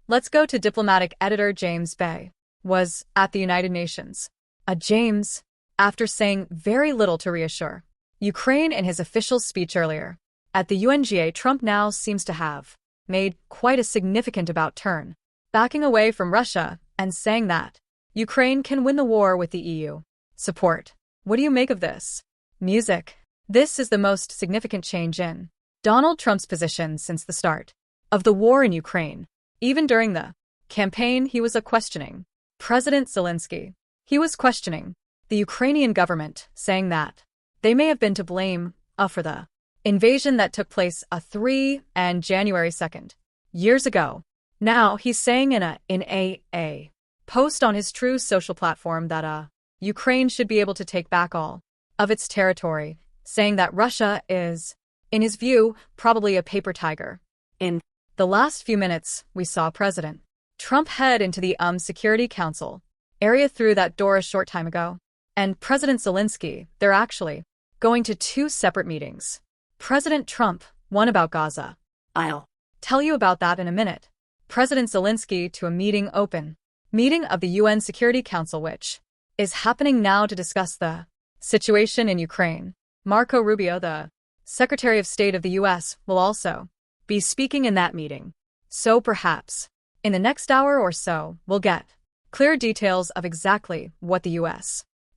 Let's go to diplomatic editor James Bay. Was at the United Nations. James, after saying very little to reassure Ukraine in his official speech earlier. At the UNGA, Trump now seems to have made quite a significant about turn, backing away from Russia and saying that Ukraine can win the war with the EU support. What do you make of this? Music. This is the most significant change in Donald Trump's position since the start of the war in Ukraine. Even during the campaign, he was questioning President Zelensky. He was questioning the Ukrainian government, saying that they may have been to blame for the invasion that took place 3 and January 2nd, years ago. Now he's saying in a post on his Truth social platform that Ukraine should be able to take back all of its territory, saying that Russia is, in his view, probably a paper tiger. In the last few minutes, we saw President Trump head into the Security Council area through that door a short time ago. And President Zelensky, they're actually going to 2 separate meetings. President Trump, one about Gaza. I'll tell you about that in a minute. President Zelensky to a open meeting of the UN Security Council, which is happening now to discuss the situation in Ukraine. Marco Rubio, the Secretary of State of the US, will also be speaking in that meeting. So perhaps in the next hour or so, we'll get clear details of exactly what the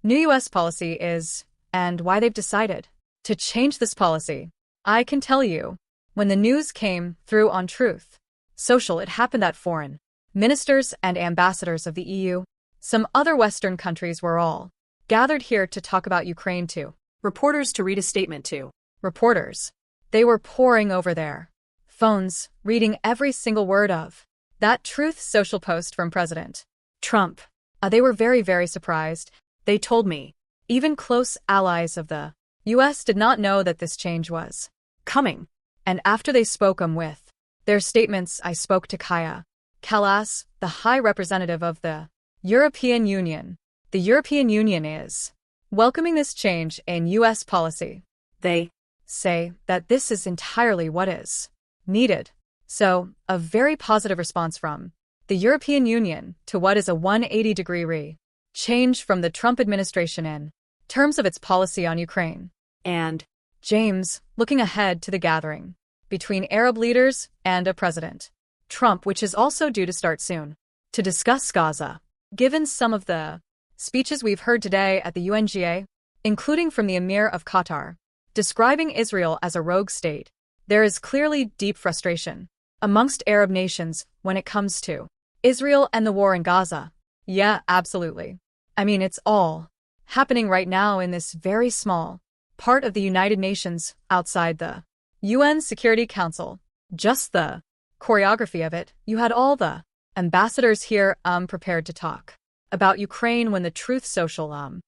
new U.S. policy is and why they've decided to change this policy. I can tell you, when the news came through on Truth Social, it happened that foreign ministers and ambassadors of the EU, some other Western countries were all gathered here to talk about Ukraine to reporters to read a statement to reporters. They were poring over their phones, reading every single word of that Truth Social post from President Trump. They were very, very surprised. They told me even close allies of the U.S. did not know that this change was coming. And after they spoke with their statements, I spoke to Kaja Kallas, the High Representative of the European Union. The European Union is welcoming this change in U.S. policy. They say that this is entirely what is needed. So, a very positive response from the European Union to what is a 180-degree change from the Trump administration in terms of its policy on Ukraine. And James, looking ahead to the gathering between Arab leaders and President Trump, which is also due to start soon, to discuss Gaza. Given some of the speeches we've heard today at the UNGA, including from the Emir of Qatar, describing Israel as a rogue state, there is clearly deep frustration amongst Arab nations when it comes to Israel and the war in Gaza. Yeah, absolutely. I mean, it's all happening right now in this very small part of the United Nations outside the UN Security Council. Just the choreography of it. You had all the ambassadors here prepared to talk about Ukraine when the Truth Social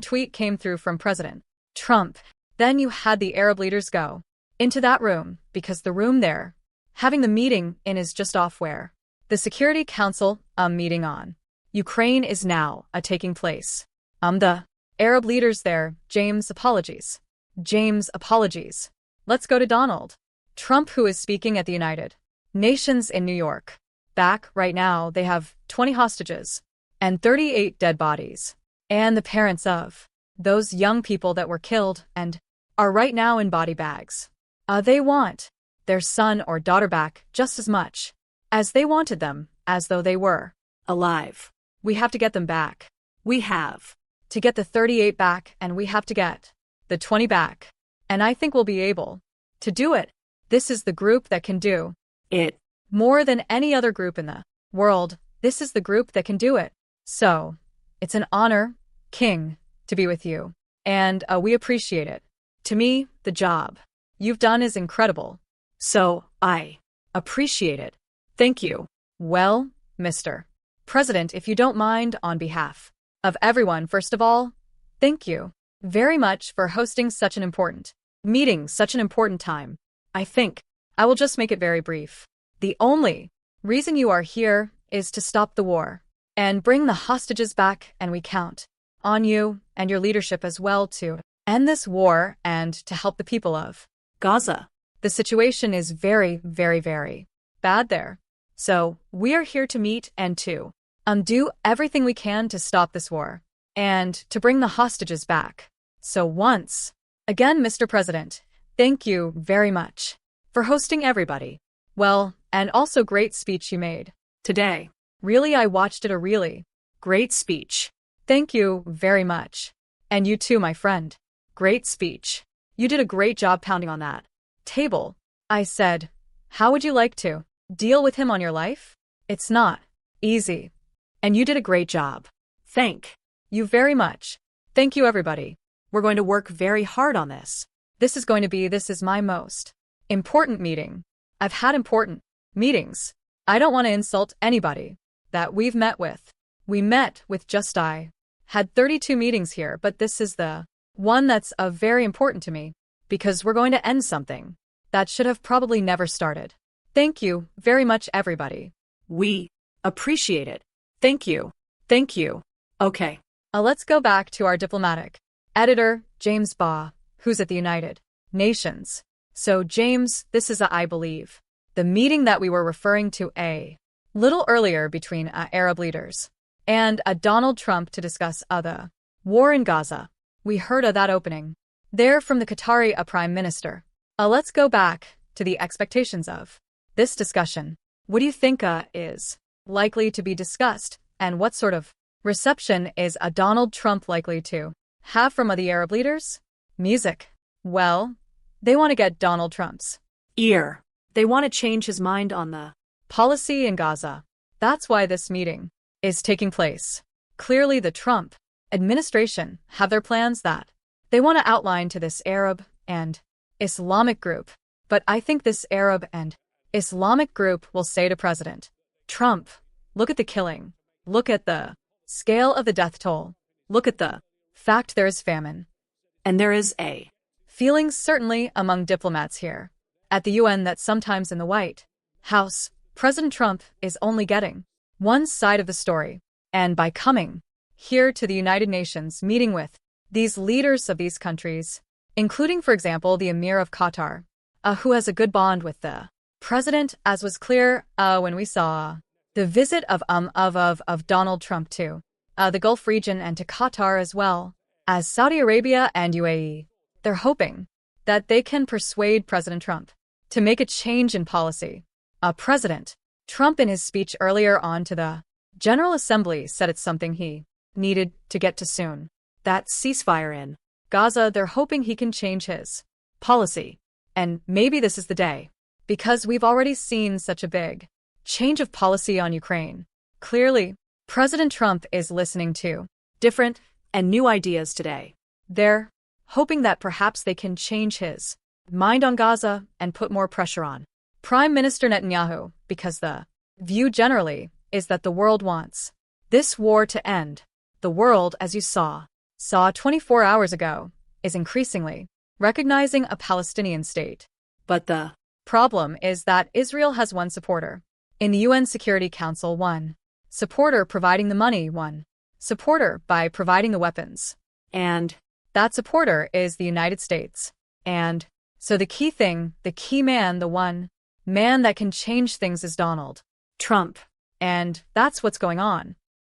tweet came through from President Trump. Then you had the Arab leaders go into that room because the room they're having the meeting in is just off where the Security Council meeting on Ukraine is now taking place. The Arab leaders there, James, apologies. James, apologies. Let's go to Donald Trump, who is speaking at the United Nations in New York. Back right now, they have 20 hostages and 38 dead bodies, and the parents of those young people that were killed and are right now in body bags. They want their son or daughter back just as much as they wanted them, as though they were alive. We have to get them back. We have to get the 38 back, and we have to get the 20 back. And I think we'll be able to do it. This is the group that can do it more than any other group in the world. This is the group that can do it. So, it's an honor, King, to be with you. And we appreciate it. To me, the job you've done is incredible. So, I appreciate it. Thank you. Well, Mr. President, if you don't mind, on behalf of everyone, first of all, thank you very much for hosting such an important meeting, such an important time. I think I will just make it very brief. The only reason you are here is to stop the war and bring the hostages back, and we count on you and your leadership as well to end this war and to help the people of Gaza. The situation is very, very, very bad there. So, we are here to meet and to do everything we can to stop this war and to bring the hostages back. So once again, Mr. President, thank you very much for hosting everybody. Well, and also great speech you made today. Really, I watched it, a really great speech. Thank you very much. And you too, my friend. Great speech. You did a great job pounding on that table. I said, how would you like to deal with him on your life? It's not easy. And you did a great job. Thank you very much. Thank you, everybody. We're going to work very hard on this. This is my most important meeting. I've had important meetings. I don't want to insult anybody that we've met with. We met with had 32 meetings here, but this is the one that's very important to me because we're going to end something that should have probably never started. Thank you very much, everybody. We appreciate it. Thank you. Thank you. Okay. Let's go back to our diplomatic editor, James Baugh, who's at the United Nations. So, James, this is I believe, the meeting that we were referring to a little earlier between Arab leaders and Donald Trump to discuss the war in Gaza. We heard of that opening there from the Qatari Prime Minister. Let's go back to the expectations of this discussion. What do you think is likely to be discussed, and what sort of reception is Donald Trump likely to have from the Arab leaders? Music. Well, they want to get Donald Trump's ear. They want to change his mind on the policy in Gaza. That's why this meeting is taking place. Clearly, the Trump administration have their plans that they want to outline to this Arab and Islamic group. But I think this Arab and Islamic group will say to President Trump, look at the killing. Look at the scale of the death toll. Look at the fact there is famine. And there is a feeling certainly among diplomats here at the UN that sometimes in the White House, President Trump is only getting one side of the story. And by coming here to the United Nations, meeting with these leaders of these countries, including, for example, the Emir of Qatar, who has a good bond with the president, as was clear when we saw the visit of Donald Trump to the Gulf region and to Qatar as well as Saudi Arabia and UAE. They're hoping that they can persuade President Trump to make a change in policy. President Trump, in his speech earlier on to the General Assembly, said it's something he needed to get to soon. That ceasefire in Gaza, they're hoping he can change his policy. And maybe this is the day, because we've already seen such a big change of policy on Ukraine. Clearly, President Trump is listening to different and new ideas today. They're hoping that perhaps they can change his mind on Gaza and put more pressure on Prime Minister Netanyahu, because the view generally is that the world wants this war to end. The world, as you saw 24 hours ago, is increasingly recognizing a Palestinian state. But the problem is that Israel has one supporter in the UN Security Council, one supporter providing the money, one supporter by providing the weapons. And that supporter is the United States. And so the key thing, the key man, the one man that can change things is Donald Trump. And that's what's going on.